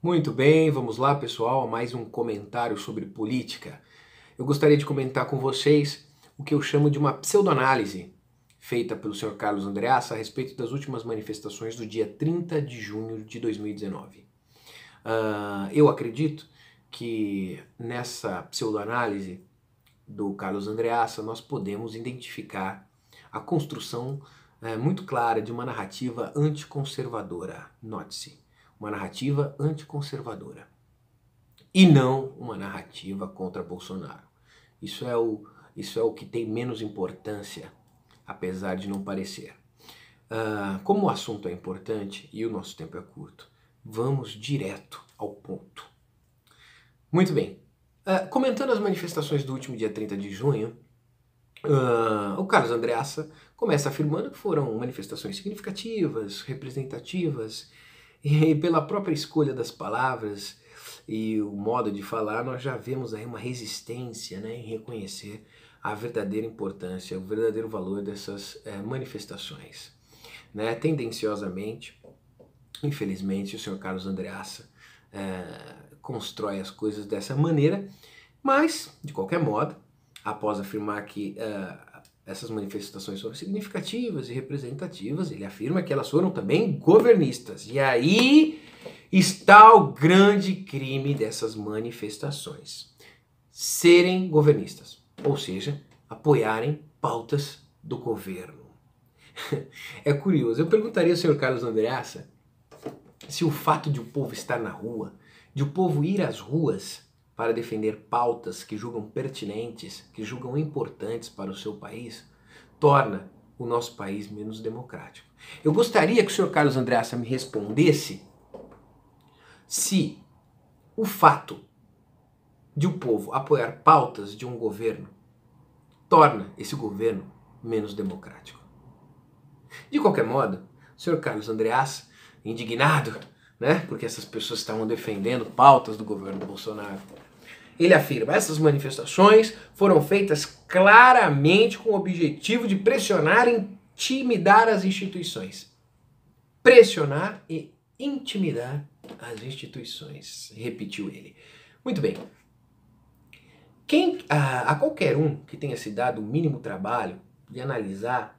Muito bem, vamos lá, pessoal, a mais um comentário sobre política. Eu gostaria de comentar com vocês o que eu chamo de uma pseudoanálise feita pelo Sr. Carlos Andreassa a respeito das últimas manifestações do dia 30 de junho de 2019. Eu acredito que nessa pseudoanálise do Carlos Andreassa nós podemos identificar a construção muito clara de uma narrativa anticonservadora. Note-se, uma narrativa anticonservadora e não uma narrativa contra Bolsonaro. Isso é o que tem menos importância, apesar de não parecer. Como o assunto é importante e o nosso tempo é curto, vamos direto ao ponto. Muito bem. Comentando as manifestações do último dia 30 de junho, o Carlos Andreassa começa afirmando que foram manifestações significativas, representativas, e pela própria escolha das palavras e o modo de falar, nós já vemos aí uma resistência, né, em reconhecer a verdadeira importância, o verdadeiro valor dessas manifestações. Né? Tendenciosamente, infelizmente, o senhor Carlos Andreassa constrói as coisas dessa maneira, mas, de qualquer modo, após afirmar que essas manifestações foram significativas e representativas, ele afirma que elas foram também governistas. E aí está o grande crime dessas manifestações: serem governistas, ou seja, apoiarem pautas do governo. É curioso, eu perguntaria ao senhor Carlos Andreassa se o fato de o povo estar na rua, de o povo ir às ruas para defender pautas que julgam pertinentes, que julgam importantes para o seu país, torna o nosso país menos democrático. Eu gostaria que o senhor Carlos Andreassa me respondesse se o fato de o povo apoiar pautas de um governo torna esse governo menos democrático. De qualquer modo, o senhor Carlos Andreassa, indignado, né, porque essas pessoas estavam defendendo pautas do governo Bolsonaro, ele afirma: essas manifestações foram feitas claramente com o objetivo de pressionar e intimidar as instituições. Pressionar e intimidar as instituições, repetiu ele. Muito bem. A qualquer um que tenha se dado o mínimo trabalho de analisar,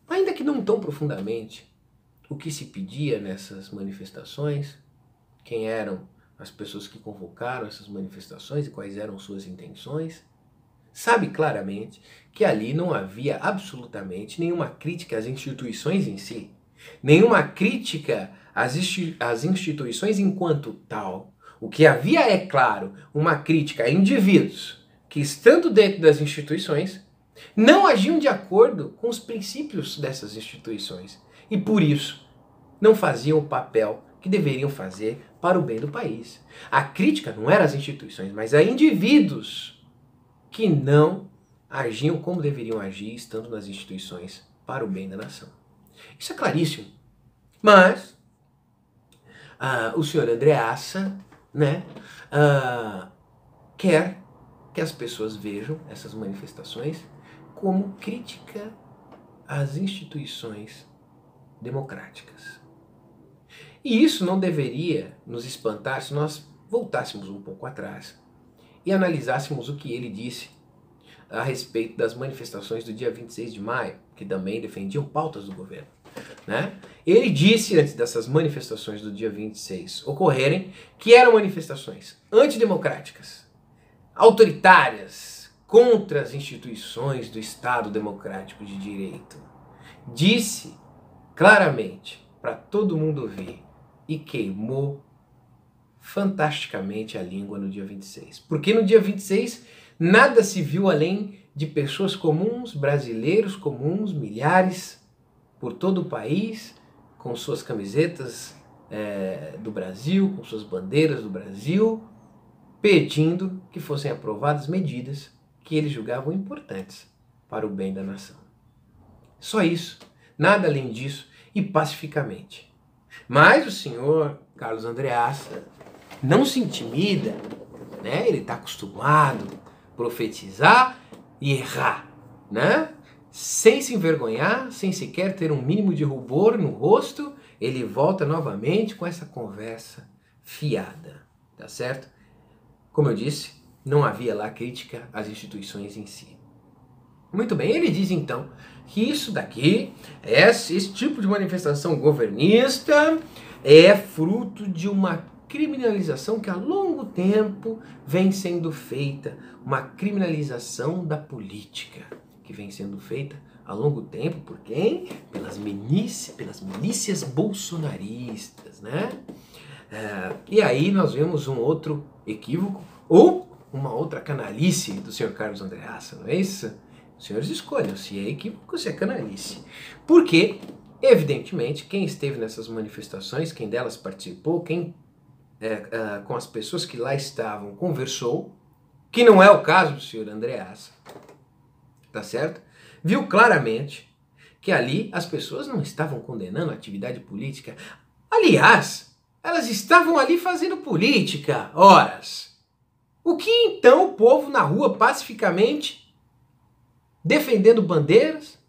ainda que não tão profundamente, o que se pedia nessas manifestações, quem eram as pessoas que convocaram essas manifestações e quais eram suas intenções, sabe claramente que ali não havia absolutamente nenhuma crítica às instituições em si, nenhuma crítica às instituições enquanto tal. O que havia, é claro, uma crítica a indivíduos que, estando dentro das instituições, não agiam de acordo com os princípios dessas instituições e, por isso, não faziam o papel que deveriam fazer para o bem do país. A crítica não era às instituições, mas a indivíduos que não agiam como deveriam agir estando nas instituições para o bem da nação. Isso é claríssimo. Mas o senhor Andreassa, né, quer que as pessoas vejam essas manifestações como crítica às instituições democráticas. E isso não deveria nos espantar se nós voltássemos um pouco atrás e analisássemos o que ele disse a respeito das manifestações do dia 26 de maio, que também defendiam pautas do governo. Né? Ele disse, antes dessas manifestações do dia 26 ocorrerem, que eram manifestações antidemocráticas, autoritárias, contra as instituições do Estado Democrático de Direito. Disse claramente para todo mundo ouvir e queimou fantasticamente a língua no dia 26. Porque no dia 26 nada se viu além de pessoas comuns, brasileiros comuns, milhares por todo o país, com suas camisetas do Brasil, com suas bandeiras do Brasil, pedindo que fossem aprovadas medidas que eles julgavam importantes para o bem da nação. Só isso, nada além disso, e pacificamente. Mas o senhor Carlos Andreassa não se intimida, né? Ele está acostumado a profetizar e errar, né? Sem se envergonhar, sem sequer ter um mínimo de rubor no rosto, ele volta novamente com essa conversa fiada, tá certo? Como eu disse, não havia lá crítica às instituições em si. Muito bem, ele diz então que isso daqui, esse tipo de manifestação governista, é fruto de uma criminalização que há longo tempo vem sendo feita, uma criminalização da política, que vem sendo feita há longo tempo por quem? Pelas milícias bolsonaristas, né? E aí nós vemos um outro equívoco, ou uma outra canalice do senhor Carlos Andreassa, não é isso? Os senhores escolham se é equívoco ou se é canalice. Porque, evidentemente, quem esteve nessas manifestações, quem delas participou, quem com as pessoas que lá estavam conversou, que não é o caso do senhor Andreassa, tá certo? Viu claramente que ali as pessoas não estavam condenando a atividade política. Aliás, elas estavam ali fazendo política, horas. O que então o povo na rua pacificamente, defendendo bandeiras,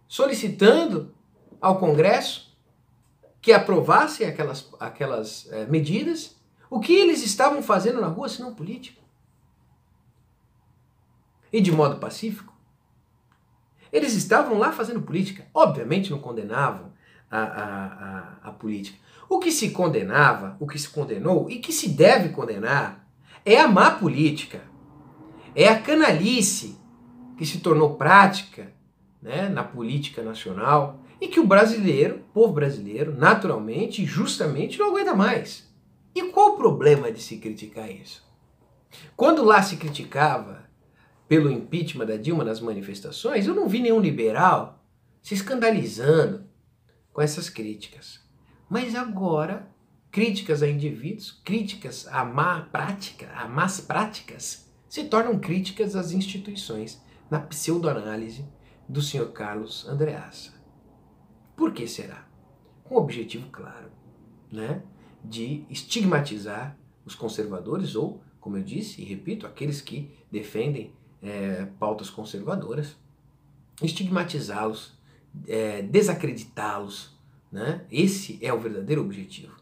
solicitando ao Congresso que aprovasse aquelas medidas, o que eles estavam fazendo na rua senão política? E de modo pacífico? Eles estavam lá fazendo política. Obviamente não condenavam a política. O que se condenava, o que se condenou e que se deve condenar é a má política. É a canalice que se tornou prática, né, na política nacional e que o povo brasileiro, naturalmente e justamente não aguenta mais. E qual o problema de se criticar isso? Quando lá se criticava pelo impeachment da Dilma nas manifestações, eu não vi nenhum liberal se escandalizando com essas críticas. Mas agora, críticas a indivíduos, críticas a más práticas, se tornam críticas às instituições, na pseudoanálise do senhor Carlos Andreassa. Por que será? Com o objetivo claro, né, de estigmatizar os conservadores ou, como eu disse e repito, aqueles que defendem pautas conservadoras, estigmatizá-los, desacreditá-los, né? Esse é o verdadeiro objetivo.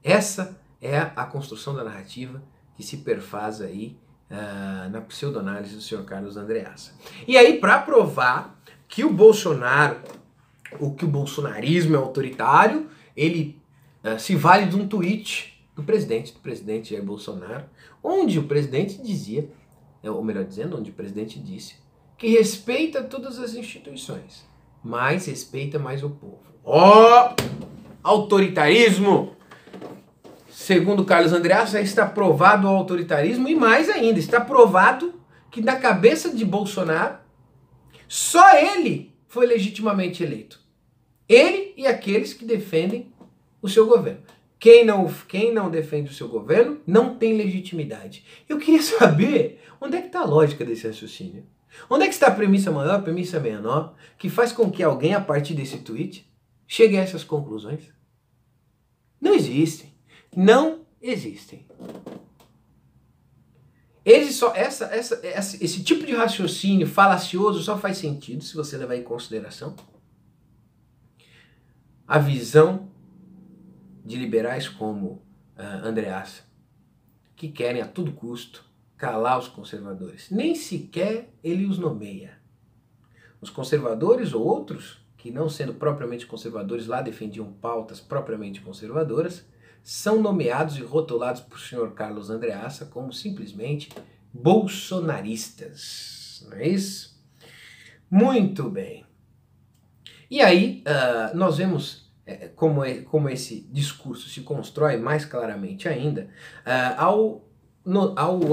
Essa é a construção da narrativa que se perfaz aí na pseudoanálise do senhor Carlos Andreassa. E aí, para provar que o Bolsonaro, que o bolsonarismo é autoritário, ele se vale de um tweet do presidente Jair Bolsonaro, onde o presidente dizia, ou melhor dizendo, onde o presidente disse que respeita todas as instituições, mas respeita mais o povo. Ó, autoritarismo! Segundo Carlos Andreassa, está provado o autoritarismo e mais ainda, está provado que na cabeça de Bolsonaro, só ele foi legitimamente eleito. Ele e aqueles que defendem o seu governo. Quem não defende o seu governo não tem legitimidade. Eu queria saber onde é que está a lógica desse raciocínio. Onde é que está a premissa maior, a premissa menor, que faz com que alguém, a partir desse tweet, chegue a essas conclusões? Não existem. Não existem. Esse tipo de raciocínio falacioso só faz sentido se você levar em consideração a visão de liberais como Andreassa, que querem a todo custo calar os conservadores. Nem sequer ele os nomeia. Os conservadores ou outros, que não sendo propriamente conservadores, lá defendiam pautas propriamente conservadoras, são nomeados e rotulados por senhor Carlos Andreassa como simplesmente bolsonaristas. Não é isso? Muito bem. E aí nós vemos como esse discurso se constrói mais claramente ainda ao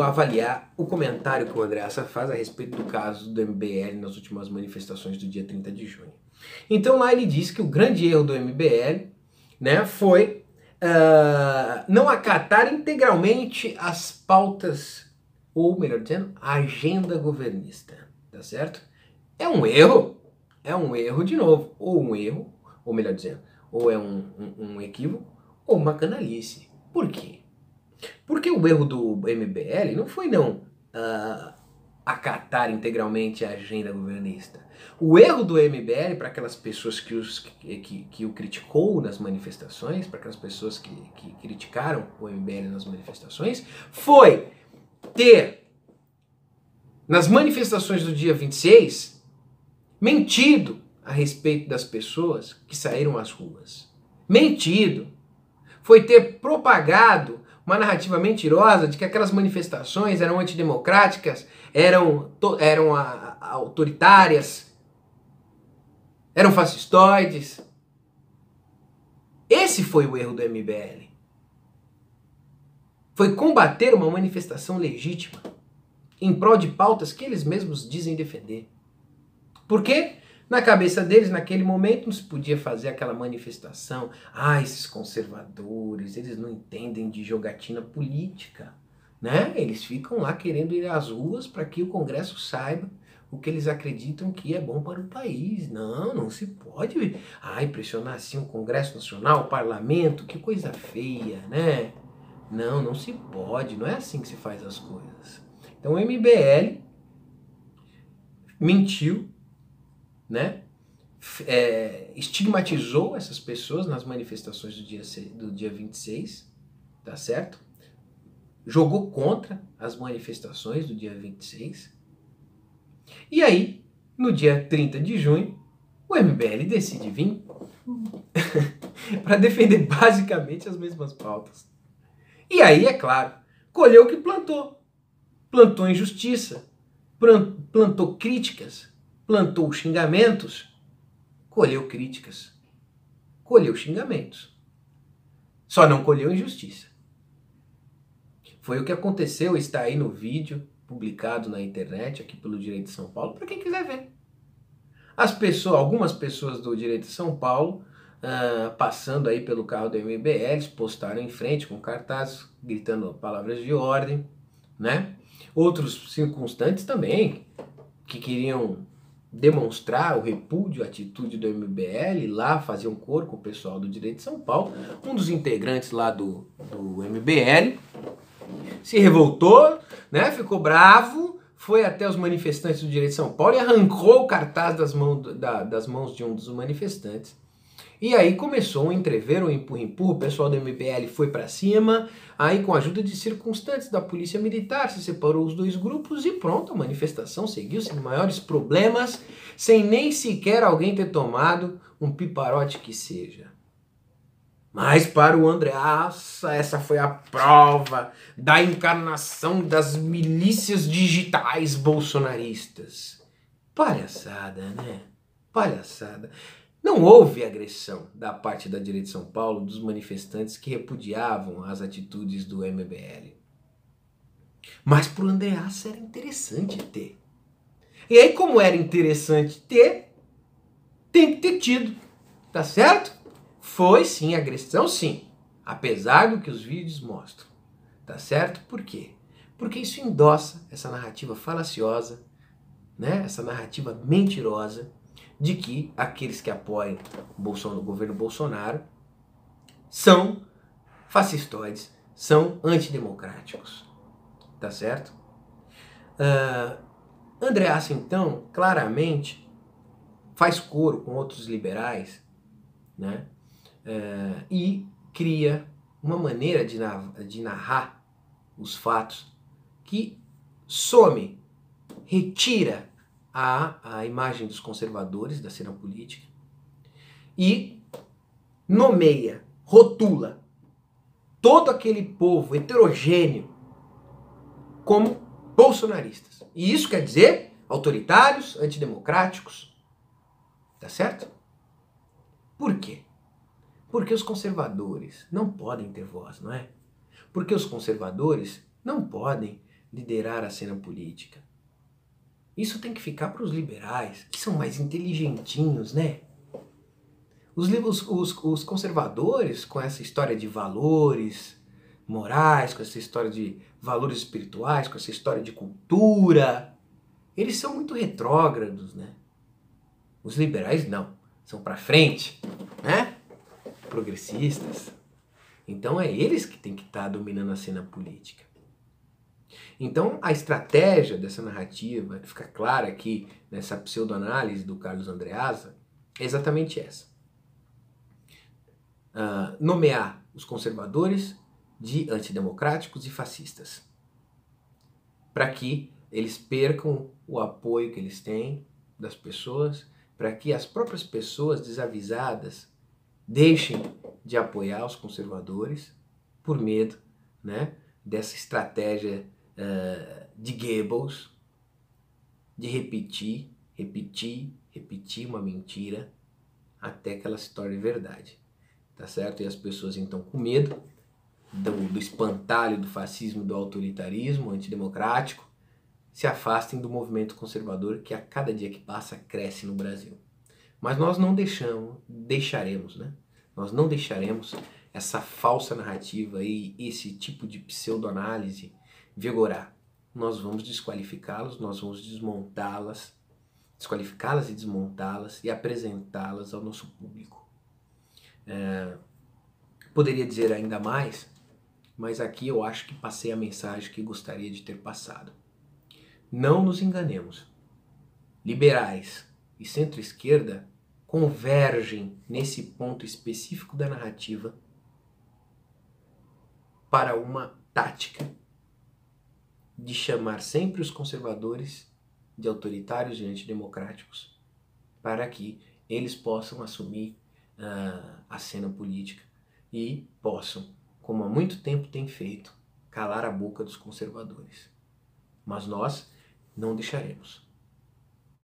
avaliar o comentário que o Andreassa faz a respeito do caso do MBL nas últimas manifestações do dia 30 de junho. Então lá ele diz que o grande erro do MBL, né, foi não acatar integralmente as pautas, ou melhor dizendo, a agenda governista, tá certo? É um erro de novo, ou melhor dizendo, ou é um equívoco, ou uma canalice. Por quê? Porque o erro do MBL não foi acatar integralmente a agenda governista. O erro do MBL, para aquelas pessoas que o criticou nas manifestações, para aquelas pessoas que criticaram o MBL nas manifestações, foi ter, nas manifestações do dia 26, mentido a respeito das pessoas que saíram às ruas. Mentido. Foi ter propagado uma narrativa mentirosa de que aquelas manifestações eram antidemocráticas, eram autoritárias, eram fascistoides. Esse foi o erro do MBL. Foi combater uma manifestação legítima em prol de pautas que eles mesmos dizem defender. Por quê? Na cabeça deles, naquele momento, não se podia fazer aquela manifestação. Ah, esses conservadores, eles não entendem de jogatina política, né? Eles ficam lá querendo ir às ruas para que o Congresso saiba o que eles acreditam que é bom para o país. Não, não se pode. Ai, pressionar assim o Congresso Nacional, o Parlamento, que coisa feia, né? Não, não se pode. Não é assim que se faz as coisas. Então o MBL mentiu, né? Estigmatizou essas pessoas nas manifestações do dia 26, tá certo? Jogou contra as manifestações do dia 26. E aí, no dia 30 de junho, o MBL decide vir para defender basicamente as mesmas pautas. E aí, é claro, colheu o que plantou. Plantou injustiça, plantou críticas, plantou xingamentos, colheu críticas, colheu xingamentos. Só não colheu injustiça. Foi o que aconteceu, está aí no vídeo publicado na internet, aqui pelo Direito de São Paulo, para quem quiser ver. Algumas pessoas do Direito de São Paulo, passando aí pelo carro do MBL, postaram em frente com cartazes, gritando palavras de ordem, né? Outros circunstantes também, que queriam demonstrar o repúdio à atitude do MBL, lá faziam coro com o pessoal do Direito de São Paulo. Um dos integrantes lá do MBL se revoltou, né? Ficou bravo, foi até os manifestantes do Direito de São Paulo e arrancou o cartaz das mãos de um dos manifestantes. E aí começou um entrever, um empurra-empurra, o pessoal do MBL foi para cima, aí com a ajuda de circunstantes da polícia militar, se separou os dois grupos e pronto, a manifestação seguiu sem maiores problemas, sem nem sequer alguém ter tomado um piparote que seja. Mas para o Andreassa, essa foi a prova da encarnação das milícias digitais bolsonaristas. Palhaçada, né? Palhaçada. Não houve agressão da parte da Direito de São Paulo dos manifestantes que repudiavam as atitudes do MBL. Mas para o Andreassa era interessante ter. E aí, como era interessante ter, tem que ter tido. Tá certo? Foi sim agressão, sim. Apesar do que os vídeos mostram. Tá certo? Por quê? Porque isso endossa essa narrativa falaciosa, né? Essa narrativa mentirosa, de que aqueles que apoiam o governo Bolsonaro são fascistoides, são antidemocráticos. Tá certo? Andreassa, então, claramente faz coro com outros liberais, né? E cria uma maneira de narrar os fatos que some, retira a imagem dos conservadores da cena política e nomeia, rotula todo aquele povo heterogêneo como bolsonaristas. E isso quer dizer autoritários, antidemocráticos. Tá certo? Por quê? Porque os conservadores não podem ter voz, não é? Porque os conservadores não podem liderar a cena política. Isso tem que ficar para os liberais, que são mais inteligentinhos, né? Os conservadores, com essa história de valores morais, com essa história de valores espirituais, com essa história de cultura, eles são muito retrógrados, né? Os liberais não, são para frente, né? Progressistas. Então é eles que tem que estar dominando a cena política. Então, a estratégia dessa narrativa, que fica clara aqui nessa pseudoanálise do Carlos Andreasa, é exatamente essa. Nomear os conservadores de antidemocráticos e fascistas, para que eles percam o apoio que eles têm das pessoas, para que as próprias pessoas desavisadas deixem de apoiar os conservadores por medo, né, dessa estratégia de Goebbels de repetir uma mentira até que ela se torne verdade, tá certo? E as pessoas então, com medo do espantalho do fascismo, do autoritarismo antidemocrático, se afastem do movimento conservador que a cada dia que passa cresce no Brasil. Mas nós não deixaremos, né? Nós não deixaremos essa falsa narrativa e esse tipo de pseudoanálise vigorar. Nós vamos desqualificá-los, nós vamos desqualificá-las e desmontá-las e apresentá-las ao nosso público. Poderia dizer ainda mais, mas aqui eu acho que passei a mensagem que gostaria de ter passado. Não nos enganemos. Liberais e centro-esquerda convergem nesse ponto específico da narrativa para uma tática de chamar sempre os conservadores de autoritários e antidemocráticos, para que eles possam assumir a cena política e possam, como há muito tempo tem feito, calar a boca dos conservadores. Mas nós não deixaremos.